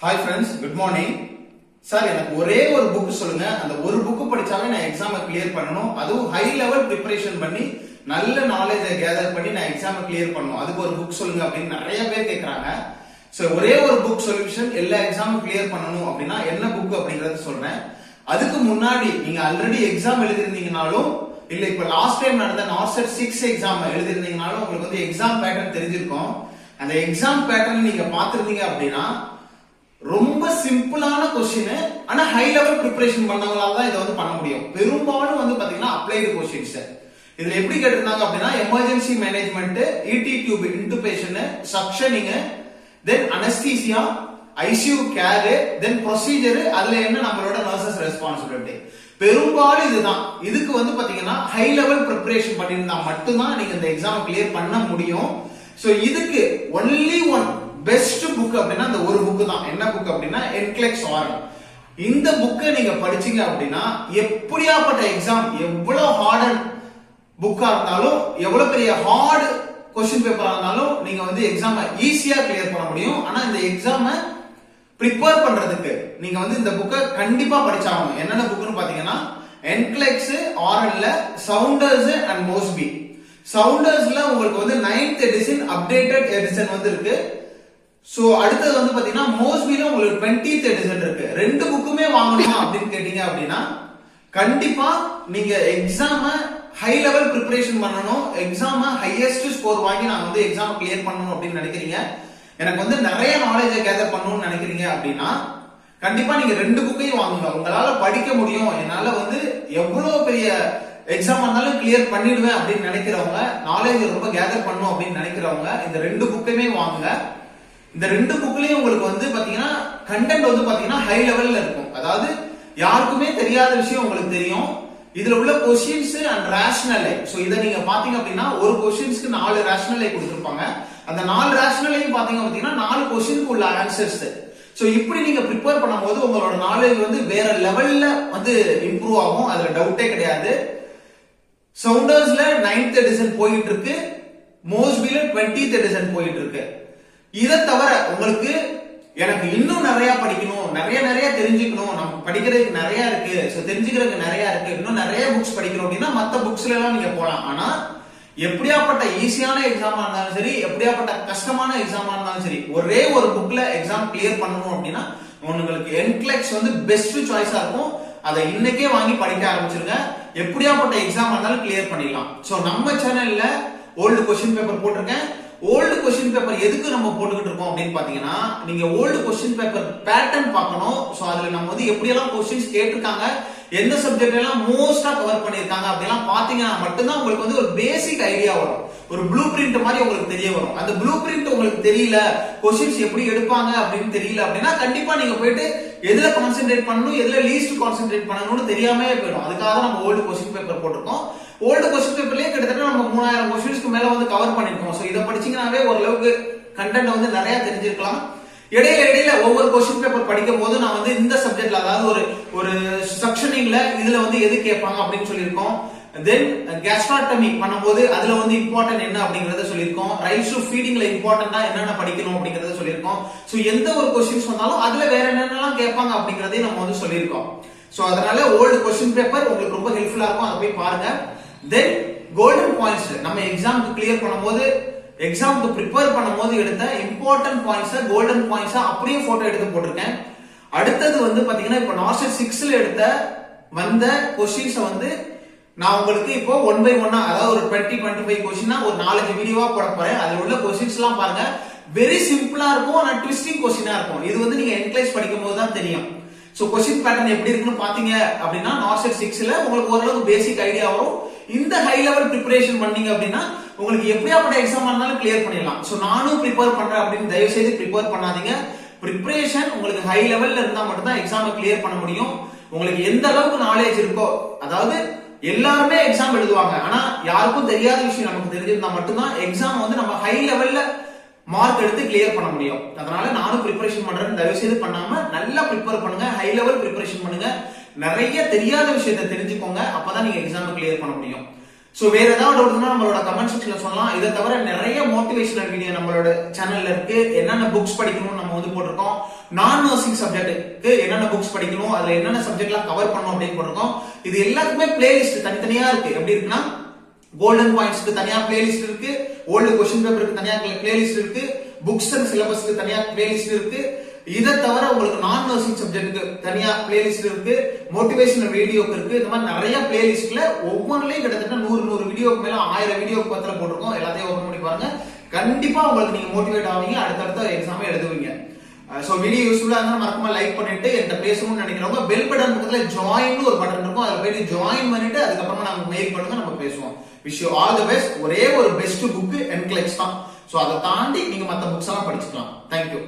Hi friends, good morning. Sir எனக்கு ஒரே ஒரு புக் சொல்லுங்க. அந்த ஒரு புக் படிச்சாவே நான் எக்ஸாமை கிளியர் பண்ணணும். அதுவும் ஹை லெவல் ப்ரிப்பரேஷன் பண்ணி நல்ல நாலேஜை கேதர் பண்ணி நான் எக்ஸாமை கிளியர் பண்ணணும். அதுக்கு ஒரு புக் சொல்லுங்க அப்படின்னு நிறைய பேர் கேட்கறாங்க. சோ ஒரே ஒரு புக் சொல்யூஷன் எல்லா எக்ஸாமும் கிளியர் பண்ணணும் அப்படின்னா என்ன புக் அப்படிங்கறத சொல்றேன். அதுக்கு முன்னாடி நீங்க ஆல்ரெடி எக்ஸாம் எழுதிருந்தீங்கனாலும் இல்ல இப்ப லாஸ்ட் டைம் நடந்த நார்செட் 6 எக்ஸாம் எழுதிருந்தீங்கனாலும் உங்களுக்கு வந்து எக்ஸாம் பேட்டர்ன் தெரிஞ்சிருக்கும். அந்த எக்ஸாம் பேட்டர்ன் நீங்க பாத்துருந்தீங்க அப்படின்னா ரொம்ப சிம்பிளான கொஸ்டின் ஆனா ஹை லெவல் ப்ரிப்பரேஷன் பண்ணவங்களால தான் இதை வந்து பண்ண முடியும். பெரும்பாலும் வந்து பாத்தீங்கன்னா அப்ளைடு கொஸ்டின்ஸ். இதுல எப்படி கேட்டிருந்தாங்க அப்படின்னா எமர்ஜென்சி மேனேஜ்மெண்ட், இடி டியூப் இன்டுபேஷன், சக்ஷனிங், தென் அனஸ்தீசியா, ஐசியூ கேர், தென் ப்ரொசீஜர், அதுல என்ன நம்மளோட நர்சஸ் ரெஸ்பான்சிபிலிட்டி. பெரும்பாலும் இதுதான். இதுக்கு வந்து பாத்தீங்கன்னா ஹை லெவல் ப்ரிப்பரேஷன் பண்ணிருந்தா மட்டும்தான் நீங்க இந்த எக்ஸாம் கிளியர் பண்ண முடியும். சோ இதுக்கு ஒன்லி ஒன் பெஸ்ட் புக் அப்படின்னா இந்த ஒரு புக் தான். என்ன புக் அப்படின்னா என்க்ளெக்ஸ் ஆரல். இந்த புக்கை நீங்க படிச்சீங்க அப்படின்னா எப்படியாப்பட்ட எக்ஸாம் எவ்வளவு ஹார்ட் புக்கா இருந்தாலும் எவ்வளவு பெரிய ஹார்ட் கொஸ்டின் பேப்பரா இருந்தாலும் நீங்க வந்து எக்ஸாம ஈஸியா கிளியர் பண்ண முடியும். ஆனா இந்த எக்ஸாம ப்ரிப்பேர் பண்றதுக்கு நீங்க வந்து இந்த புக்கை கண்டிப்பா படிச்சாகணும். என்னென்ன புக்னு பாத்தீங்கன்னா என்க்ளெக்ஸ் ஆரல்ல சவுண்டர்ஸ் அண்ட் மோஸ்பி. சவுண்டர்ஸ்ல உங்களுக்கு வந்து 9th எடிஷன் அப்டேட்டட் எடிஷன் வந்து இருக்கு. சோ அடுத்தது வந்து பாத்தீங்கன்னா மோஸ்பில உங்களுக்கு 20th எடிஷன் இருக்கு. ரெண்டு புக்குமே வாங்கணுமா அப்படின்னு கேட்டீங்க அப்படின்னா கண்டிப்பா நீங்க எக்ஸாம ஹை லெவல் ப்ரிப்பரேஷன் பண்ணணும். எக்ஸாம ஹையஸ்ட் ஸ்கோர் வாங்கி நான் வந்து எக்ஸாம் கிளியர் பண்ணணும் அப்படின்னு நினைக்கிறீங்க, எனக்கு வந்து நிறைய நாலேஜை கேதர் பண்ணணும்னு நினைக்கிறீங்க அப்படின்னா கண்டிப்பா நீங்க ரெண்டு புக்கையும் வாங்குங்க. உங்களால படிக்க முடியும், என்னால வந்து எவ்வளவு பெரிய எக்ஸாம் வந்தாலும் கிளியர் பண்ணிடுவேன் அப்படின்னு நினைக்கிறவங்க, நாலேஜ் ரொம்ப கேதர் பண்ணணும் அப்படின்னு நினைக்கிறவங்க இந்த ரெண்டு புக்கையுமே வாங்குங்க. இந்த ரெண்டு புக்லயும் உங்களுக்கு வந்து பாத்தீங்கன்னா கண்டென்ட் வந்து பாத்தீங்கன்னா ஹை லெவல்ல இருக்கும். அதாவது யாருக்குமே தெரியாத விஷயம் உங்களுக்கு தெரியும். இதுல உள்ள கொஸ்டின்ஸ் அண்ட் ரேஷனலை. சோ இத நீங்க பாத்தீங்க அப்படின்னா ஒரு கொஸ்டின்ஸ்க்கு 4 ரேஷனலை கொடுத்திருப்பாங்க. அந்த 4 ரேஷனலையும் பாத்தீங்க அப்படின்னா 4 கொஸ்டினுக்கு உள்ள ஆன்சர்ஸ். சோ இப்படி நீங்க ப்ரிப்பேர் பண்ணும்போது உங்களோட நாலேஜ் வந்து வேற லெவல்ல வந்து இம்ப்ரூவ் ஆகும். அதுல டவுட்டே கிடையாது. சவுண்டர்ஸ்ல 9th எடிஷன் போயிட்டு இருக்கு, மோஸ்பில 20th எடிஷன் போயிட்டு இருக்கு. இதை தவிர உங்களுக்கு எனக்கு இன்னும் நிறைய படிக்கணும், நிறைய தெரிஞ்சுக்கணும், நமக்கு படிக்கிறதுக்கு நிறைய இருக்கு, தெரிஞ்சுக்கிறதுக்கு நிறைய இருக்கு, இன்னும் நிறைய புக்ஸ் படிக்கணும் அப்படின்னா மத்த புக்ஸ்ல எல்லாம் நீங்க போலாம். ஆனா எப்படியாப்பட்ட ஈஸியான எக்ஸாமா இருந்தாலும் சரி, எப்படியாப்பட்ட கஷ்டமான எக்ஸாமா இருந்தாலும் சரி, ஒரே ஒரு புக்ல எக்ஸாம் கிளியர் பண்ணணும் அப்படின்னா உங்களுக்கு என்க்ளெக்ஸ் வந்து பெஸ்ட் சாய்ஸா இருக்கும். அதை இன்னைக்கே வாங்கி படிக்க ஆரம்பிச்சிருங்க. எப்படியாப்பட்ட எக்ஸாம் இருந்தாலும் கிளியர் பண்ணிடலாம். சோ நம்ம சேனல்ல ஓல்டு கொஸ்டின் பேப்பர் போட்டிருக்கேன். ஓல்டு கொஸ்டின் பேப்பர் எதுக்கு நம்ம போட்டுக்கிட்டு இருக்கோம் அப்படின்னு பாத்தீங்கன்னா நீங்க ஓல்டு கொஸ்டின் பேப்பர் பேட்டர்ன் பார்க்கணும். சோ அதுல நம்ம வந்து எப்படி எல்லாம் கொஸ்டின்ஸ் கேட்டிருக்காங்க, எந்த சப்ஜெக்ட் எல்லாம் மோஸ்டா கவர் பண்ணிருக்காங்க அப்படிலாம் பாத்தீங்கன்னா மட்டும்தான் உங்களுக்கு வந்து ஒரு பேசிக் ஐடியா வரும். ஒரு ப்ளூ பிரிண்ட் மாதிரி உங்களுக்கு தெரிய வரும். அந்த ப்ளூ பிரிண்ட் உங்களுக்கு தெரியல, கொஸ்டின்ஸ் எப்படி எடுப்பாங்க அப்படின்னு தெரியல அப்படின்னா கண்டிப்பா நீங்க போயிட்டு எதுல கான்சென்ட்ரேட் பண்ணணும், எதுல லீஸ்ட் கான்சென்ட்ரேட் பண்ணணும்னு தெரியாம போயிடும். அதுக்காக நம்ம ஓல்டு கொஸ்டின் பேப்பர் போட்டிருக்கோம். ஓல்டு கொஸ்டின் பேப்பர்லயே கிட்டத்தட்ட நம்ம 3000 கொஸ்டின்ஸ்க்கு மேல வந்து கவர் பண்ணிருக்கோம். சோ இதை படிச்சீங்கன்னாவே ஓரளவுக்கு கண்டென்ட் வந்து நிறைய தெரிஞ்சிருக்கலாம். இடையில ஒவ்வொரு கொஸ்டின் பேப்பர் படிக்கும் போது நான் வந்து இந்த சப்ஜெக்ட்ல அதாவது ஒரு செக்ஷனிங்ல இதுல வந்து எது கேட்பாங்க அப்படின்னு சொல்லியிருக்கோம். தென் கேஸ்ட்ராட்டமி பண்ணும்போது அதுல வந்து இம்பார்ட்டன்ட் என்ன அப்படிங்கறத சொல்லியிருக்கோம். ரைஸ் டு ஃபீடிங்ல இம்பார்ட்டன்டா என்னென்ன படிக்கணும் அப்படிங்கறத சொல்லியிருக்கோம். சோ எந்த ஒரு கொஸ்டின்ஸ் வந்தாலும் அதுல வேற என்னென்னலாம் கேட்பாங்க அப்படிங்கறதையும் நம்ம வந்து சொல்லியிருக்கோம். சோ அதனால ஓல்டு கொஸ்டின் பேப்பர் உங்களுக்கு ரொம்ப ஹெல்ப்ஃபுல்லா இருக்கும். அதை போய் பாருங்க. தென் கோல்டன் பாயிண்ட்ஸ் நம்ம எக்ஸாமுக்கு கிளியர் பண்ணும்போது, எக்ஸாமுக்கு ப்ரிப்பேர் பண்ணும்போது எடுத்த இம்பார்ட்டன்ட் பாயிண்ட்ஸ், கோல்டன் பாயிண்ட்ஸ் அப்படியே போட்டோ எடுத்து போட்டிருக்கேன். அடுத்தது வந்து பாத்தீங்கன்னா இப்ப நார்செட் 6ல எடுத்த வந்த கொஸ்டின்ஸ் வந்து நான் உங்களுக்கு இப்போ 1 by 1 அதாவது ஒரு 20-25 கொஸ்டினா ஒரு 4 வீடியோவா போட போறேன். அதுல உள்ள கொஸ்டின்ஸ் எல்லாம் பாருங்க. வெரி சிம்பிளா இருக்கும், ஆனா ட்விஸ்டிங் கொஸ்டினா இருக்கும். இது வந்து நீங்க என்க்ளைஸ் படிக்கும் போது தான் தெரியும். சோ கொஸ்டின் பேட்டர்ன் எப்படி இருக்குன்னு பாத்தீங்க அப்படின்னா நார்செட் 6ல உங்களுக்கு ஓரளவுக்கு பேசிக் ஐடியா வரும். இந்த ஹை லெவல் ப்ரிப்பரேஷன் பண்ணீங்க அப்படின்னா உங்களுக்கு எப்படியாப்பட்ட எக்ஸாம் இருந்தாலும் கிளியர் பண்ணிடலாம். சோ நானும் ப்ரிப்பேர் பண்றேன் அப்படின்னு தயவு செய்து ப்ரிப்பேர் பண்ணாதீங்க. ப்ரிப்பரேஷன் உங்களுக்கு ஹை லெவல்ல இருந்தா மட்டும் தான் எக்ஸாமை கிளியர் பண்ண முடியும். உங்களுக்கு எந்த அளவுக்கு நாலேஜ் இருக்கோ, அதாவது எல்லாருமே எக்ஸாம் எழுதுவாங்க, ஆனா யாருக்கும் தெரியாத விஷயம் நமக்கு தெரிஞ்சிருந்தா மட்டும்தான் எக்ஸாம் வந்து நம்ம ஹை லெவல்ல மார்க் எடுத்து கிளியர் பண்ண முடியும். அதனால நானும் ப்ரிப்பரேஷன் பண்றேன், தயவு செய்து பண்ணாம நல்லா ப்ரிப்பேர் பண்ணுங்க. ஹை லெவல் ப்ரிப்பரேஷன் பண்ணுங்க. நிறைய தெரியாத விஷயத்தை தெரிஞ்சுக்கோங்க. அப்பதான் நீங்க எக்ஸாம் கிளியர் பண்ண முடியும். சோ வேற ஏதாவது டவுட்னா நம்மளோட கமெண்ட் செக்ஷன்ல சொல்லலாம். இதை தவிர நிறைய மோட்டிவேஷனல் வீடியோ நம்மளோட சேனல்ல இருக்கு. என்னென்ன புக்ஸ் படிக்கணும் நம்ம வந்து போட்டிருக்கோம். நான் நர்சிங் சப்ஜெக்ட்டுக்கு என்னென்ன புக்ஸ் படிக்கணும், அதுல என்னென்ன சப்ஜெக்ட்லாம் கவர் பண்ணணும் அப்படின்னு போட்டிருக்கோம். இது எல்லாத்துக்குமே பிளேலிஸ்ட் தனித்தனியா இருக்கு. எப்படி இருக்குன்னா கோல்டன் பாயிண்ட்ஸ்க்கு தனியா பிளேலிஸ்ட் இருக்கு, ஓல்டு கொஸ்டின் பேப்பருக்கு தனியா பிளேலிஸ்ட் இருக்கு, புக்ஸ் அண்ட் சிலபஸ்க்கு தனியா பிளேலிஸ்ட் இருக்கு. இதை தவிர உங்களுக்கு நான் நர்சிங் சப்ஜெக்ட்டுக்கு தனியா பிளேலிஸ்ட் இருக்கு, மோட்டிவேஷனல் வீடியோக்கு இருக்கு. இந்த மாதிரி நிறைய பிளேலிஸ்ட்ல ஒவ்வொன்றுலயும் கிட்டத்தட்ட 100 வீடியோக்கு மேல 1000 வீடியோக்கு பத்திர போட்டிருக்கோம். எல்லாத்தையும் ஓபன் பண்ணி பாருங்க. கண்டிப்பா உங்களுக்கு நீங்க மோட்டிவேட் ஆவீங்க, அடுத்தடுத்த எக்ஸாமே எழுதுவீங்க. சோ வீடியோ யூஸ்ஃபுல்லா இருந்தா மறக்காம லைக் பண்ணிட்டு என்கிட்ட பேசணும்னு நினைக்கிறவங்க பெல் பட்டன் பக்கத்துல ஜாயின் ஒரு பட்டன் இருக்கும், அதுல போயிட்டு ஜாயின் பண்ணிட்டு அதுக்கப்புறமா நமக்கு மெயில் பண்ணுங்க, நம்ம பேசுவோம். Wish you all the best. ஒரே ஒரு பெஸ்ட் புக் என்க்ளெக்ஸ் தான். சோ அதை தாண்டி நீங்க மத்த புக்ஸ் எல்லாம் படிச்சுக்கலாம். தேங்க்யூ.